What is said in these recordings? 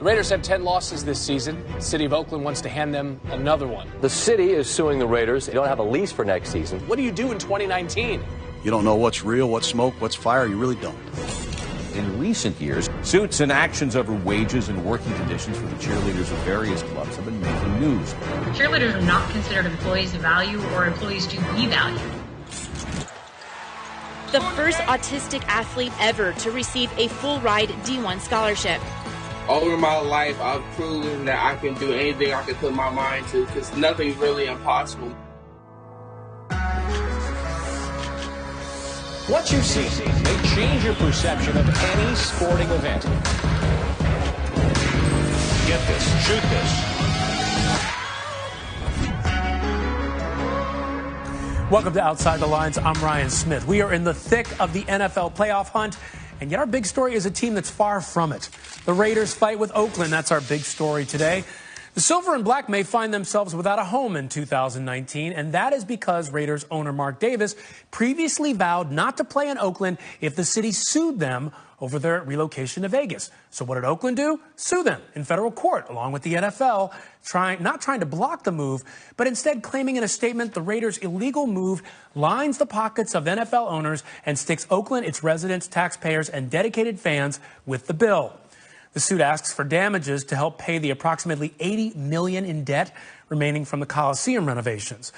The Raiders have 10 losses this season. The city of Oakland wants to hand them another one. The city is suing the Raiders. They don't have a lease for next season. What do you do in 2019? You don't know what's real, what's smoke, what's fire. You really don't. In recent years, suits and actions over wages and working conditions for the cheerleaders of various clubs have been making news. Cheerleaders are not considered employees of value or employees to be valued. The first autistic athlete ever to receive a full-ride D1 scholarship. All over my life, I've proven that I can do anything I can put my mind to, because nothing's really impossible. What you see may change your perception of any sporting event. Get this, shoot this. Welcome to Outside the Lines. I'm Ryan Smith. We are in the thick of the NFL playoff hunt, and yet our big story is a team that's far from it. The Raiders fight with Oakland. That's our big story today. The Silver and Black may find themselves without a home in 2019, and that is because Raiders owner Mark Davis previously vowed not to play in Oakland if the city sued them over their relocation to Vegas. So what did Oakland do? Sue them in federal court, along with the NFL, not trying to block the move, but instead claiming in a statement the Raiders' illegal move lines the pockets of NFL owners and sticks Oakland, its residents, taxpayers, and dedicated fans with the bill. The suit asks for damages to help pay the approximately $80 million in debt remaining from the Coliseum renovations.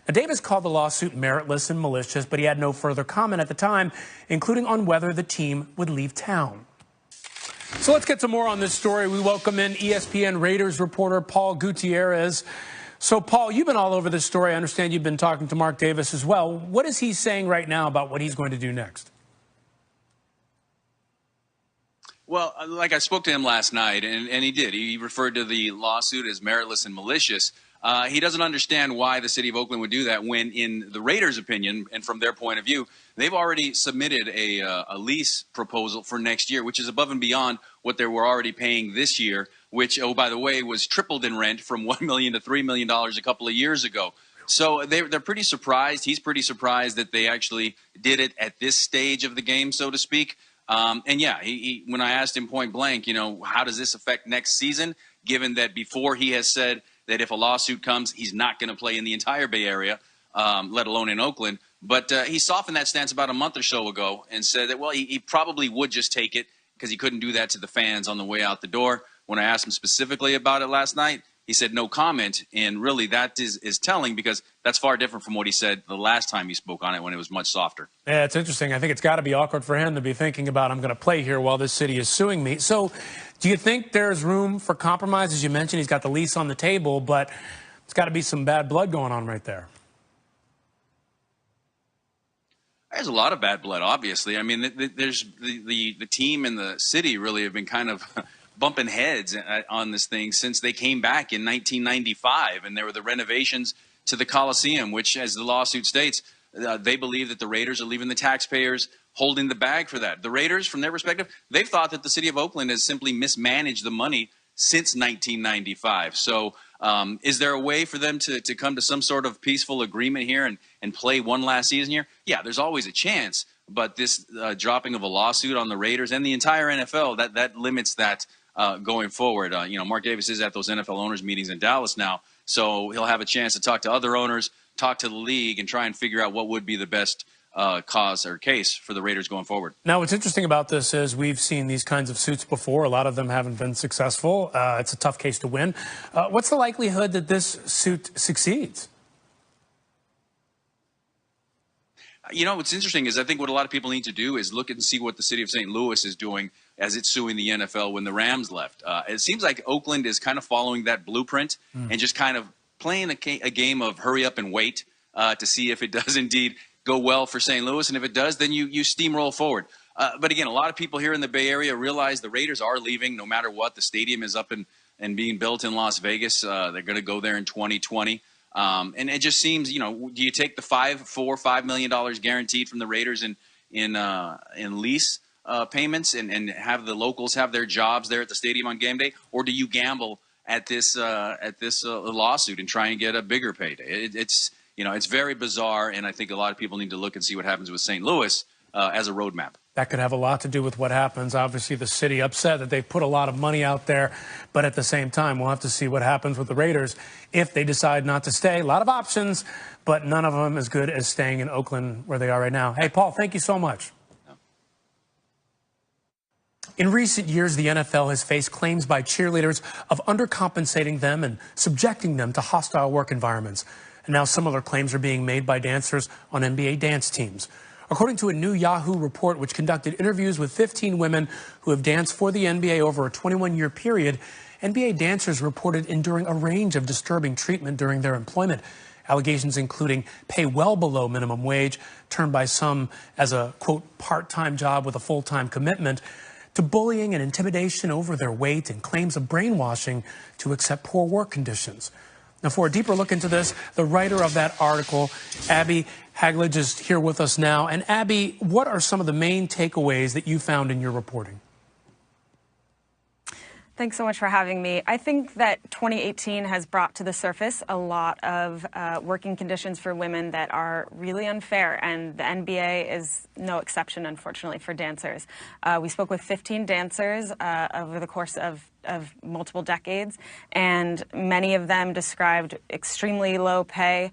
Now, Davis called the lawsuit meritless and malicious, but he had no further comment at the time, including on whether the team would leave town. So let's get some more on this story. We welcome in ESPN Raiders reporter Paul Gutierrez. So, Paul, you've been all over this story. I understand you've been talking to Mark Davis as well. What is he saying right now about what he's going to do next? Well, like I spoke to him last night, and he did. He referred to the lawsuit as meritless and malicious. He doesn't understand why the city of Oakland would do that when, in the Raiders' opinion, and from their point of view, they've already submitted a lease proposal for next year, which is above and beyond what they were already paying this year, which, oh, by the way, was tripled in rent from $1 million to $3 million a couple of years ago. So they're pretty surprised. He's pretty surprised that they actually did it at this stage of the game, so to speak. And yeah, when I asked him point blank, how does this affect next season, given that before he has said that if a lawsuit comes, he's not going to play in the entire Bay Area, let alone in Oakland. But he softened that stance about a month or so ago and said that, well, he probably would just take it because he couldn't do that to the fans on the way out the door. When I asked him specifically about it last night, he said no comment, and really that is telling, because that's far different from what he said the last time he spoke on it when it was much softer. Yeah, it's interesting. I think it's got to be awkward for him to be thinking about, I'm going to play here while this city is suing me. So do you think there's room for compromise? As you mentioned, he's got the lease on the table, but it's got to be some bad blood going on right there. There's a lot of bad blood, obviously. I mean, there's the team and the city really have been kind of bumping heads on this thing since they came back in 1995, and there were the renovations to the Coliseum, which, as the lawsuit states, they believe that the Raiders are leaving the taxpayers holding the bag for that. The Raiders, from their perspective, they've thought that the city of Oakland has simply mismanaged the money since 1995. So is there a way for them to come to some sort of peaceful agreement here and play one last season here? Yeah, there's always a chance, but this dropping of a lawsuit on the Raiders and the entire NFL, that limits that going forward. Mark Davis is at those NFL owners meetings in Dallas now, so he'll have a chance to talk to other owners, talk to the league, and try and figure out what would be the best cause or case for the Raiders going forward. Now, what's interesting about this is we've seen these kinds of suits before. A lot of them haven't been successful. It's a tough case to win. What's the likelihood that this suit succeeds? What's interesting is I think what a lot of people need to do is look and see what the city of St. Louis is doing as it's suing the NFL when the Rams left. It seems like Oakland is kind of following that blueprint and just kind of playing a game of hurry up and wait to see if it does indeed go well for St. Louis. And if it does, then you steamroll forward. But again, a lot of people here in the Bay Area realize the Raiders are leaving no matter what. The stadium is up and being built in Las Vegas. They're going to go there in 2020. And it just seems, do you take the $5 million guaranteed from the Raiders in lease payments and have the locals have their jobs there at the stadium on game day, or do you gamble at this lawsuit and try and get a bigger payday? It's very bizarre, and I think a lot of people need to look and see what happens with St. Louis as a roadmap. That could have a lot to do with what happens. Obviously, the city upset that they put a lot of money out there, but at the same time, we'll have to see what happens with the Raiders if they decide not to stay. A lot of options, but none of them as good as staying in Oakland where they are right now. Hey, Paul, thank you so much. In recent years, the NFL has faced claims by cheerleaders of undercompensating them and subjecting them to hostile work environments. And now similar claims are being made by dancers on NBA dance teams. According to a new Yahoo report, which conducted interviews with 15 women who have danced for the NBA over a 21-year period, NBA dancers reported enduring a range of disturbing treatment during their employment. Allegations including pay well below minimum wage, termed by some as a, quote, part-time job with a full-time commitment, to bullying and intimidation over their weight and claims of brainwashing to accept poor work conditions. Now, for a deeper look into this, the writer of that article, Abby Haglage, is here with us now. And Abby, what are some of the main takeaways that you found in your reporting? Thanks so much for having me. I think that 2018 has brought to the surface a lot of working conditions for women that are really unfair, and the NBA is no exception, unfortunately, for dancers. We spoke with 15 dancers over the course of multiple decades, and many of them described extremely low pay,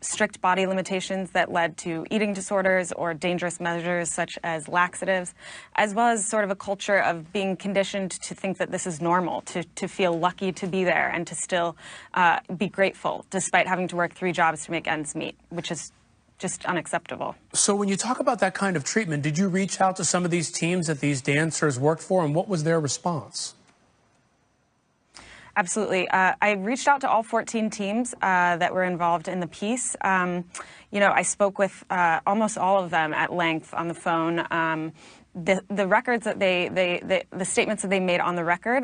strict body limitations that led to eating disorders or dangerous measures such as laxatives, as well as sort of a culture of being conditioned to think that this is normal, to feel lucky to be there and to still be grateful despite having to work 3 jobs to make ends meet, which is just unacceptable. So when you talk about that kind of treatment, did you reach out to some of these teams that these dancers worked for, and what was their response? Absolutely. I reached out to all 14 teams that were involved in the piece. You know, I spoke with almost all of them at length on the phone. The records that the statements that they made on the record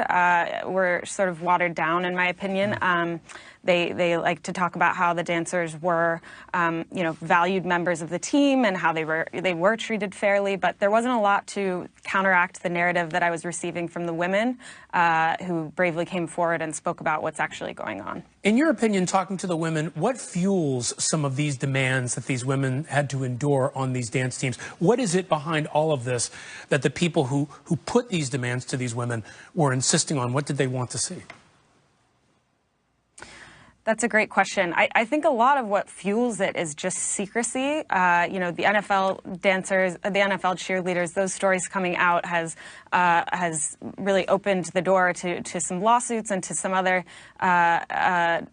were sort of watered down, in my opinion. They like to talk about how the dancers were, you know, valued members of the team and how they were treated fairly, but there wasn't a lot to counteract the narrative that I was receiving from the women who bravely came forward and spoke about what's actually going on. In your opinion, talking to the women, what fuels some of these demands that these women had to endure on these dance teams? What is it behind all of this that the people who put these demands to these women were insisting on? What did they want to see? That's a great question. I think a lot of what fuels it is just secrecy. You know, the NFL dancers, the NFL cheerleaders, those stories coming out has really opened the door to some lawsuits and to some other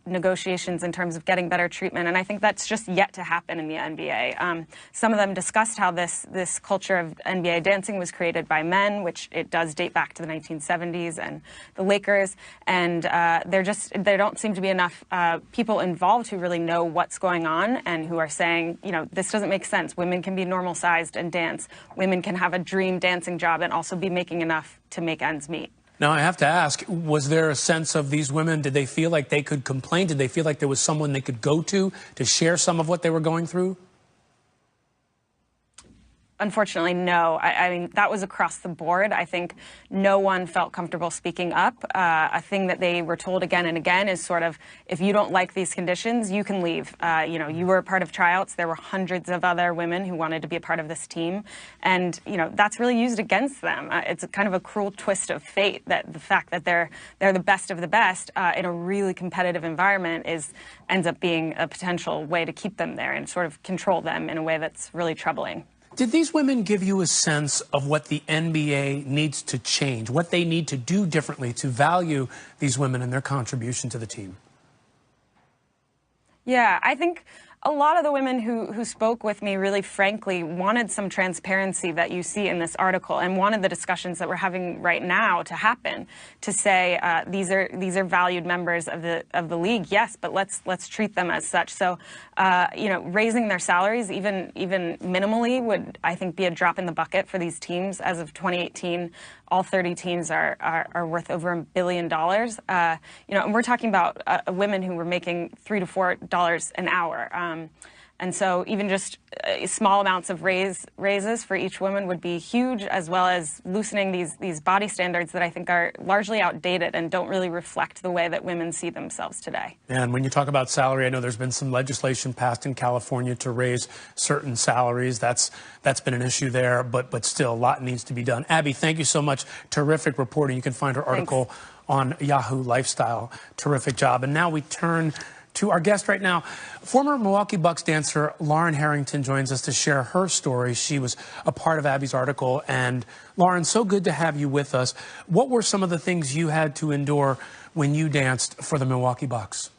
negotiations in terms of getting better treatment. And I think that's just yet to happen in the NBA. Some of them discussed how this culture of NBA dancing was created by men, which it does date back to the 1970s and the Lakers. And there don't seem to be enough people involved who really know what's going on and who are saying, you know, this doesn't make sense. Women can be normal sized and dance. Women can have a dream dancing job and also be making enough to make ends meet. Now, I have to ask, was there a sense of these women, did they feel like they could complain? Did they feel like there was someone they could go to share some of what they were going through? Unfortunately, no. I mean, that was across the board. I think no one felt comfortable speaking up. A thing that they were told again and again is sort of, if you don't like these conditions, you can leave. You know, you were a part of tryouts. There were hundreds of other women who wanted to be a part of this team. And, you know, that's really used against them. It's a kind of a cruel twist of fate that the fact that they're the best of the best in a really competitive environment ends up being a potential way to keep them there and sort of control them in a way that's really troubling. Did these women give you a sense of what the NBA needs to change, what they need to do differently to value these women and their contribution to the team? Yeah, I think a lot of the women who spoke with me really frankly wanted some transparency that you see in this article and wanted the discussions that we're having right now to happen, to say these are valued members of the league, yes, but let's treat them as such. So you know, raising their salaries even minimally would, I think, be a drop in the bucket for these teams. As of 2018, all 30 teams are worth over $1 billion. You know, and we're talking about women who were making $3 to $4 an hour. And so even just small amounts of raises for each woman would be huge, as well as loosening these body standards that I think are largely outdated and don't really reflect the way that women see themselves today. And when you talk about salary, I know there's been some legislation passed in California to raise certain salaries. That's been an issue there, but still a lot needs to be done. Abby, thank you so much. Terrific reporting. You can find her article on Yahoo Lifestyle. Terrific job. And now we turn to our guest right now. Former Milwaukee Bucks dancer Lauren Harrington joins us to share her story. She was a part of Abby's article. And Lauren, so good to have you with us. What were some of the things you had to endure when you danced for the Milwaukee Bucks?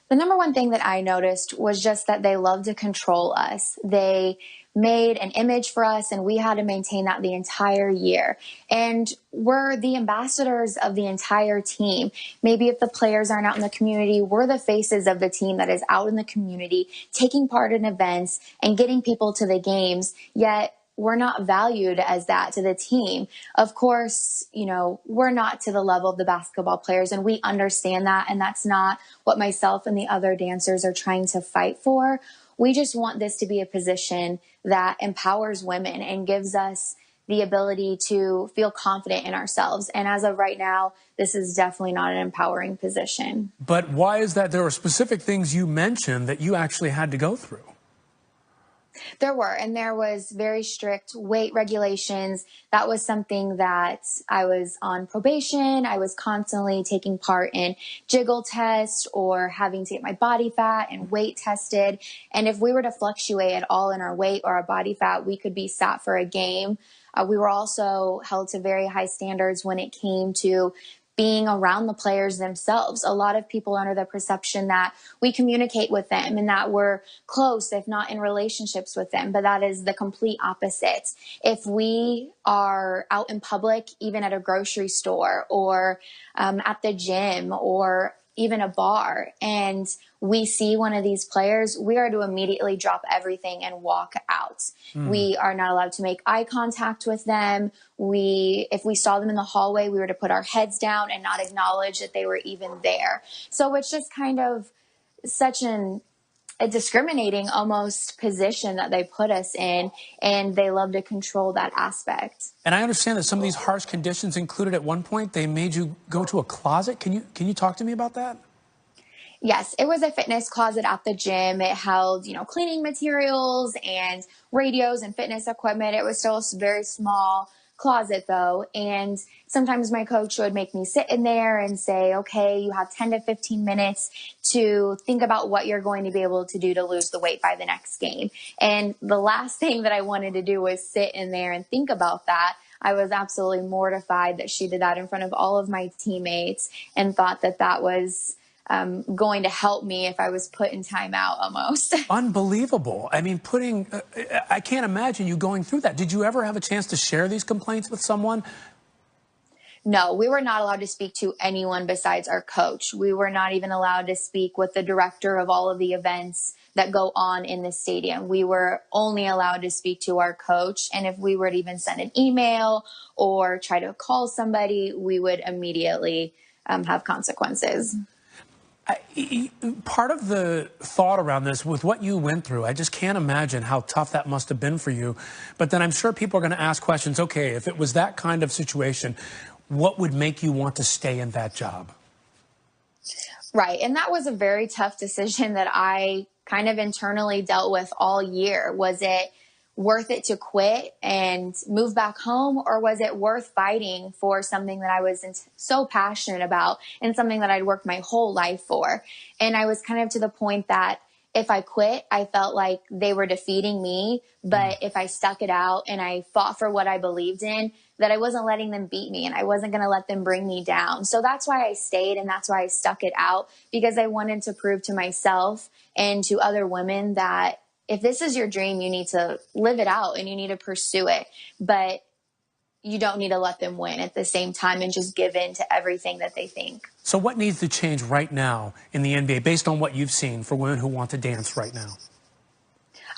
The number one thing that I noticed was just that they love to control us. They made an image for us, and we had to maintain that the entire year. And we're the ambassadors of the entire team. Maybe if the players aren't out in the community, we're the faces of the team that is out in the community, taking part in events and getting people to the games, yet we're not valued as that to the team. Of course, you know, we're not to the level of the basketball players, and we understand that, and that's not what myself and the other dancers are trying to fight for. We just want this to be a position that empowers women and gives us the ability to feel confident in ourselves. And as of right now, this is definitely not an empowering position. But why is that? There were specific things you mentioned that you actually had to go through. There were, and there was very strict weight regulations. That was something that I was on probation. I was constantly taking part in jiggle tests or having to get my body fat and weight tested. And if we were to fluctuate at all in our weight or our body fat, we could be sat for a game. We were also held to very high standards when it came to being around the players themselves. A lot of people are under the perception that we communicate with them and that we're close, if not in relationships with them, but that is the complete opposite. If we are out in public, even at a grocery store or at the gym or even a bar, and we see one of these players, we are to immediately drop everything and walk out. We are not allowed to make eye contact with them. If we saw them in the hallway, we were to put our heads down and not acknowledge that they were even there. So it's just kind of such a discriminating almost position that they put us in, and they love to control that aspect. And I understand that some of these harsh conditions included at one point, they made you go to a closet. Can you talk to me about that? Yes, it was a fitness closet at the gym. It held, cleaning materials and radios and fitness equipment. It was still a very small closet though. And sometimes my coach would make me sit in there and say, okay, you have 10 to 15 minutes to think about what you're going to be able to do to lose the weight by the next game. And the last thing that I wanted to do was sit in there and think about that. I was absolutely mortified that she did that in front of all of my teammates and thought that that was going to help me if I was put in timeout almost. Unbelievable. I mean, I can't imagine you going through that. Did you ever have a chance to share these complaints with someone? No, we were not allowed to speak to anyone besides our coach. We were not even allowed to speak with the director of all of the events that go on in the stadium. We were only allowed to speak to our coach. And if we were to even send an email or try to call somebody, we would immediately have consequences. Part of the thought around this, with what you went through, I just can't imagine how tough that must have been for you. But then I'm sure people are going to ask questions, okay, if it was that kind of situation, what would make you want to stay in that job? Right. And that was a very tough decision that I kind of internally dealt with all year. Was it worth it to quit and move back home, or was it worth fighting for something that I was so passionate about and something that I'd worked my whole life for? And I was kind of to the point that if I quit, I felt like they were defeating me. But if I stuck it out and I fought for what I believed in, that I wasn't letting them beat me and I wasn't going to let them bring me down. So that's why I stayed, and that's why I stuck it out, because I wanted to prove to myself and to other women that if this is your dream, you need to live it out and you need to pursue it. But you don't need to let them win at the same time and just give in to everything that they think. So what needs to change right now in the NBA based on what you've seen for women who want to dance right now?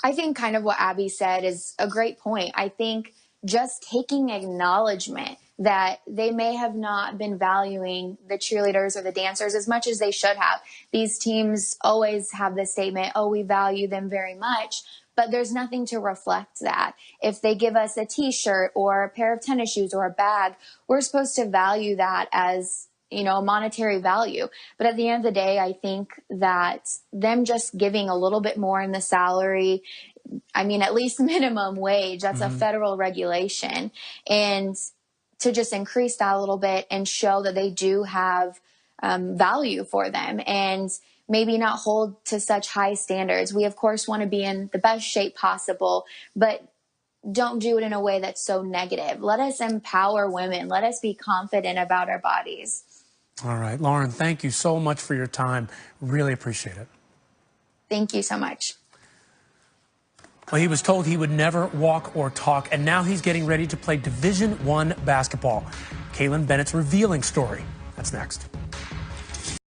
I think kind of what Abby said is a great point. I think just taking acknowledgement that they may have not been valuing the cheerleaders or the dancers as much as they should have. These teams always have this statement, oh, we value them very much, but there's nothing to reflect that. If they give us a t-shirt or a pair of tennis shoes or a bag, we're supposed to value that as, you know, monetary value. But at the end of the day, I think that them just giving a little bit more in the salary, I mean, at least minimum wage, that's a federal regulation. And to just increase that a little bit and show that they do have value for them and maybe not hold to such high standards. We, of course, want to be in the best shape possible, but don't do it in a way that's so negative. Let us empower women. Let us be confident about our bodies. All right, Lauren, thank you so much for your time. Really appreciate it. Thank you so much. Well, he was told he would never walk or talk, and now he's getting ready to play Division I basketball. Kaylin Bennett's revealing story. That's next.